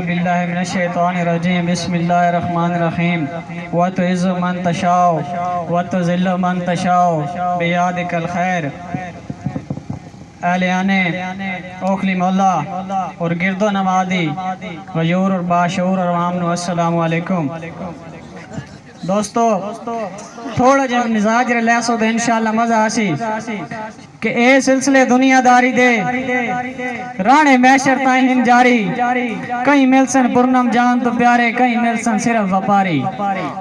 बिल्लाहि मिनश्शैतानिर्रजीम बिस्मिल्लाहिर्रहमानिर्रहीम व तुइज़्ज़ु मन तशाओ व तुज़िल्लु मन तशाओ बियदिकल खैर। आलियाने ओखली मौला और गिरदो नवादी गयूर और बाशूर और आमन अस्सलामु अलैकुम। दोस्तों थोड़ा जब मिजाज रिलैक्स हो तो इंशाअल्लाह मजा आसी कि ए सिलसिले दुनियादारी दे राणे मैशर ताईं जारी। कहीं मिलसन पूर्णम जान तो प्यारे, कहीं मिलसन सिर्फ व्यापारी,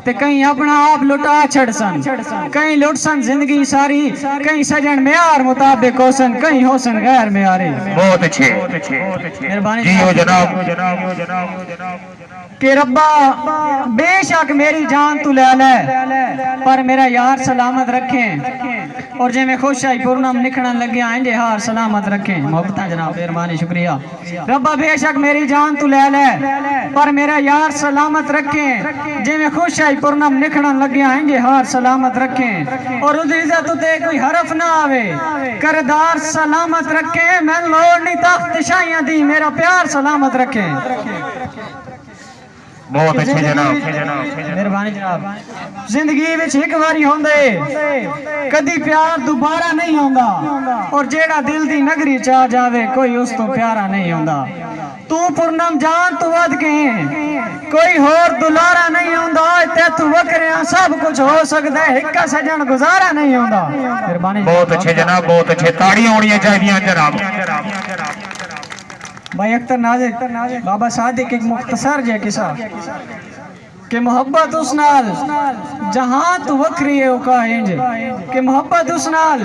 ते कहीं अपना आप लुटा छड़सन, कहीं लुटसन जिंदगी सारी, कहीं सजन म्यार मुताबिक होसन, कहीं होसन गैर म्यारी। बहुत अच्छे मेहरबानी जी हो जनाब। कि रब्बा बेशक मेरी जान तू ले ले पर मेरा यार सलामत रखें, और जे मैं खुश आई पूर्णम निकलन लगे आएंगे हार सलामत रखें। मोहब्बत जनाब, मेहरबानी शुक्रिया। रब्बा बेशक मेरी जान तू ले ले पर मेरा यार सलामत रखें, जे मैं खुश आई पूर्णम निकलन लगे आएंगे हार सलामत रखें। और उस इज्जत उते कोई हरफ ना आवे, करदार सलामत रखें। मैं लोड़ नहीं तख्त शाहियां दी, मेरा प्यार सलामत रखें। बहुत अच्छे जनाब। मेहरबानी जनाब। जिंदगी विच एक बारी होंदे, कदी प्यार दोबारा नहीं होंदा, और जेड़ा दिल दी नगरी च आ जावे कोई उस तो प्यारा नहीं होंदा। तू पूर्णम जान तू वध के कोई होर दुलारा नहीं होंदा, ते तू वकरिया सब कुछ हो सकदा है, हिक्का सजन गुजारा नहीं होंदा। मेहरबानी। बहुत अच्छे जनाब, बहुत अच्छे। ताड़ियां होनी चाहिए जनाब। भाई अख्तर नाज़िक बाबा सादिक एक मुख्तसर जे किसा कि मोहब्बत उस नाल जहां तू वखरी है उका इंज, कि मोहब्बत उस नाल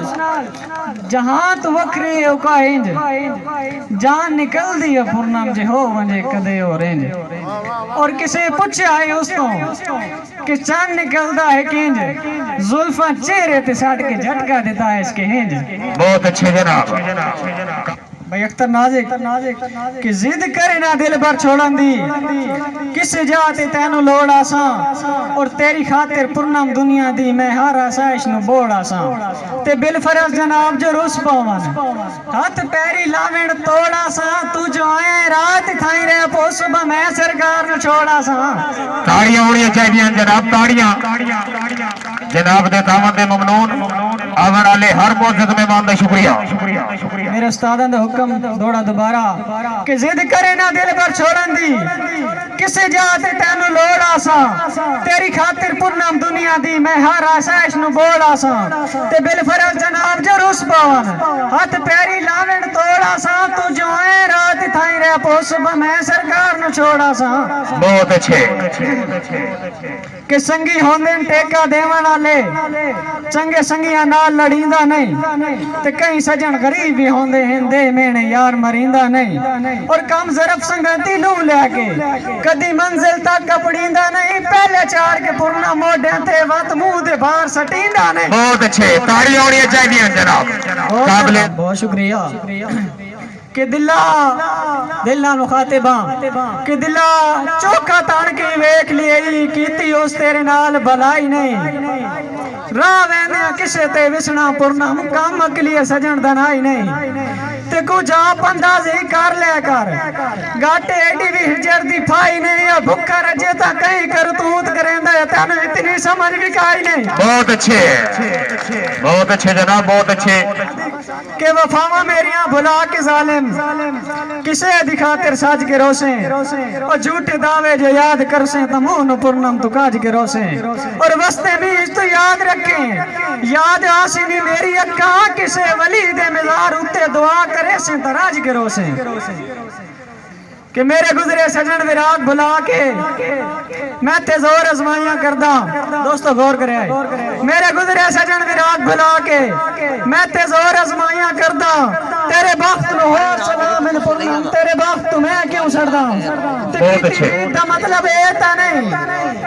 जहां तू वखरी है उका इंज, जान निकल दी है पूर्णम जे हो वंजे कदे हो रेंज। और किसे पूछा है उस तो कि चांद निकलदा है किंज, जुल्फा चेहरे ते साट के झटका देता है इसके हिंज। बहुत अच्छे जनाब। भाई अख्तर नाज़िक कि जिद करे ना दिल भर छोड़न दी, किसे जाते तेनू लोड़ आसा, और तेरी खातिर पूर्णम दुनिया दी मैं हर आसाइश नु बोड़ आसा। ते बिल फरज जनाब जो रुस पावन, हाथ पैरी लावेण तोड़ आसा, तू जो आए रात थाई रे पो सुबह मैं सरकार नु छोड़ आसा। ताड़ियां होनी चाहिए जनाब, ताड़ियां जनाब दे दामन दे ममनून आवन वाले हर मौजूद मेहमान दा शुक्रिया। मेरे उस्तादां दा हुक्म दौड़ा दोबारा कि जिद करे ना दिल पर छोड़न दी, किसे जाते तेनू लोड़ आसा, तेरी खातिर पूर्णम दुनिया दी मैं हर आसाइश नु बोड़ आसा। ते बिल फरज जनाब जो रुस पावन, हाथ पैरी लावेण तोड़ आसा, तू जो आए रात थाई रे पो सुबह मैं सरकार नु छोड़ आसा। बहुत अच्छे कि संगी होंदे टेका देवन वाले, चंगे संगिया नाल लड़ींदा नहीं, ते कई सजन गरीब भी होंदे हिंदे मेने यार मरींदा नहीं। और कम ज़रफ संगती लू लेके कदी मंजिल तक कपड़ींदा नहीं, पहले चार के पुरना मोढे ते वत मुंह दे बाहर सटींदा नहीं। बहुत अच्छे। ताड़ियां होनी चाहिए जनाब। काबिल। बहुत शुक्रिया। कि दिला मुखातिबा कि दिला चोखा तान के वेख लियई, कीती उस तेरे नाल भलाई नहीं, राह वेंदे किसे ते विसना पूर्णम काम अकलिए सजन दनाई नहीं। ते कुछ आप अंदाजे कर ले कर, गाटे एडी भी हिजर दी फाई नहीं, भुखा रजे ता कहीं करतूत करेंदा है, तेन इतनी समझ भी काई नहीं। बहुत अच्छे जनाब, बहुत अच्छे। के वफावा मेरियां भुला के जालिम किसे दिखातिर साज के रोसे, और झूठे दावे जो याद कर से तमून पूर्णम तू काज के रोसे। और वस्ते भी तो याद रखें, याद आसीनी मेरी अक्का, किसे वली दे मिजार उते दुआ करे से तराज के रोसे। कि मेरे गुजरे सजन विराग भुला के मैं ते जोर आजमाइयां करदा। दोस्तों गौर करे, मेरे गुजरे सजन विराग भुला के मैं ते जोर आजमाइयां करदा, तेरे बख्त नु हो सलाम इन पूर्णम, तेरे बख्त मैं क्यों सड़दा। बहुत अच्छे। दा मतलब ए ता नहीं,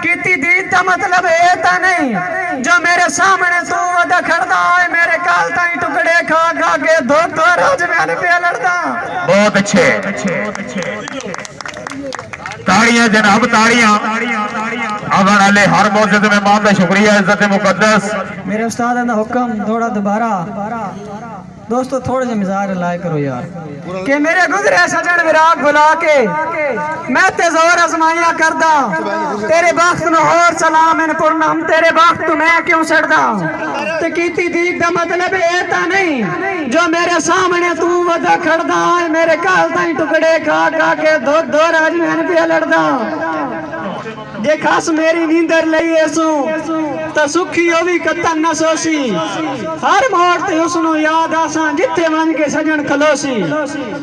कीती दीद दा मतलब ए ता नहीं, जो मेरे सामने तू वदा खड़दा है, मेरे काल ताई टुकड़े खा खा के दो रोज मैंने पे लड़दा। बहुत अच्छे। ताड़ियां जनाब, ताड़ियां आवन वाले हर मौजूद मेहमान का शुक्रिया। इज्जत मुकद्दस मेरे उस्ताद दा हुक्म दौड़ा दोबारा दोस्तों थोड़े से मिजाज लाए करो यार कि मेरे गुजरे सजन विराग बुला के मैं ते जोर अजमाइया करदा तेरे बख्त नु होर सलाम इन पूर्णम तेरे बख्त तू मैं क्यों छड़दा ते कीती दीक दा मतलब ए ता नहीं जो मेरे सामने तू वदा खड़दा मेरे काल ताई टुकड़े खा खा के दो राज मैंने पे लड़दा जे खास मेरी नींदर लईए सू तो सुखी होवी कतन न सोसी हर मोड़ ते उसनु याद आसा जिथे मन के सजन खलोसी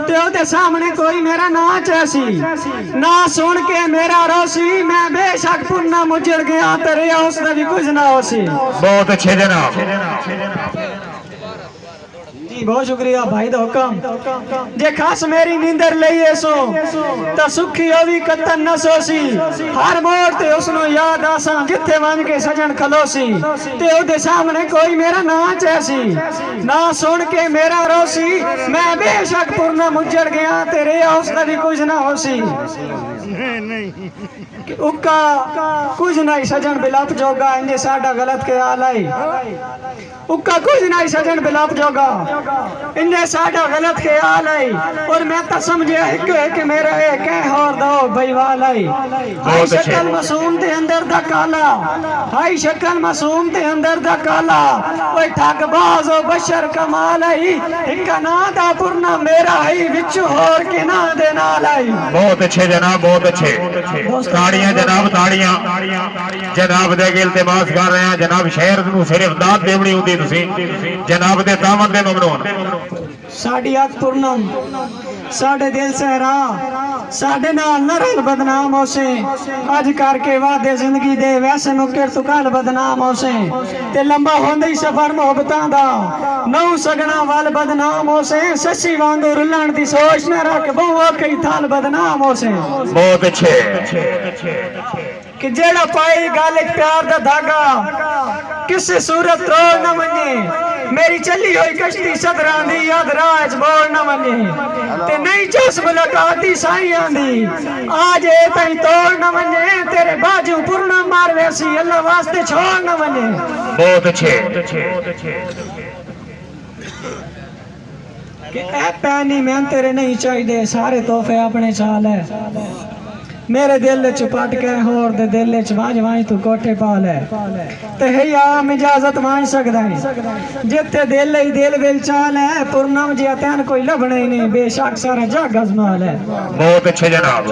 ते ओदे सामने कोई मेरा ना चैसी ना सुन के मेरा रोसी मैं बेशक पुन्ना मुजड़ गया तेरे उसदा भी कुछ ना होसी। बहुत अच्छे जनाब, बहुत शुक्रिया भाई दा हुक्म जे खास मेरी नींदर लईए सो तो सुखी होवी कतन न सोसी हर मोड़ ते उसनु याद आसा जिथे मन के सजन खलोसी ते ओदे सामने कोई मेरा ना चैसी ना सुन के मेरा रोसी मैं बेशक पूर्ण मुजड़ गया तेरे उसदा भी कुछ ना होसी। उक्का कुछ नहीं सजन बिलाप जोगा इंजे साडा गलत ख्याल आई उक्का कुछ नहीं सजन बिलाप जोगा इन्हें साडा गलत ख्याल आई और मैं तो समझे कि मेरा एक है और दो भाईवाल आई हाई शक्ल मासूम ते अंदर दा काला हाई शक्ल मासूम ते अंदर दा काला ओए ठगबाज ओ बशर कमाल आई इनका ना दा पुरना मेरा ही विच होर के ना दे नाल आई। बहुत अच्छे जनाब, बहुत अच्छे, ताड़ियां जनाब, ताड़ियां जनाब दे गिल ते मास कर रहे हैं जनाब शहर नू सिर्फ दात देवनी होंदी तुसी जनाब दे दामन दे ममनून साड़ी अख पूर्णम साढ़े दिल सहरा साढ़े नाल नरल बदनाम होसे अज करके वादे जिंदगी दे वैसे मुकर तू कल बदनाम होसे ते लंबा होंदे ही सफर मोहब्बतां दा नौ सगना वाल बदनाम होसे सच्ची वांगू रुलन दी सोच न रख बहु कई थाल बदनाम होसे। बहुत अच्छे कि जेड़ा पाई गल प्यार दा धागा किसी सूरत तोड़ न मने मेरी चली हुई कश्ती सदरां दी याद राज बोल न मने ते नहीं जस मुलाकात दी साईयां दी आज ए तई तोड़ न मने तेरे बाजू पूर्ण मार वैसी अल्लाह वास्ते छोड़ न मने। बहुत अच्छे कि ए पैनी मैं तेरे नहीं चाहिए सारे तोहफे अपने चाल है मेरे दिल च पट के होर दे दिल च वाज वाज तू कोठे पाल है ते है आम इजाजत मान सकदा है जिथे दिल ही दिल विल चाल है पूर्णम जिया तैन कोई लभने ही नहीं बेशक सारा जग अजमाल है। बहुत अच्छे जनाब।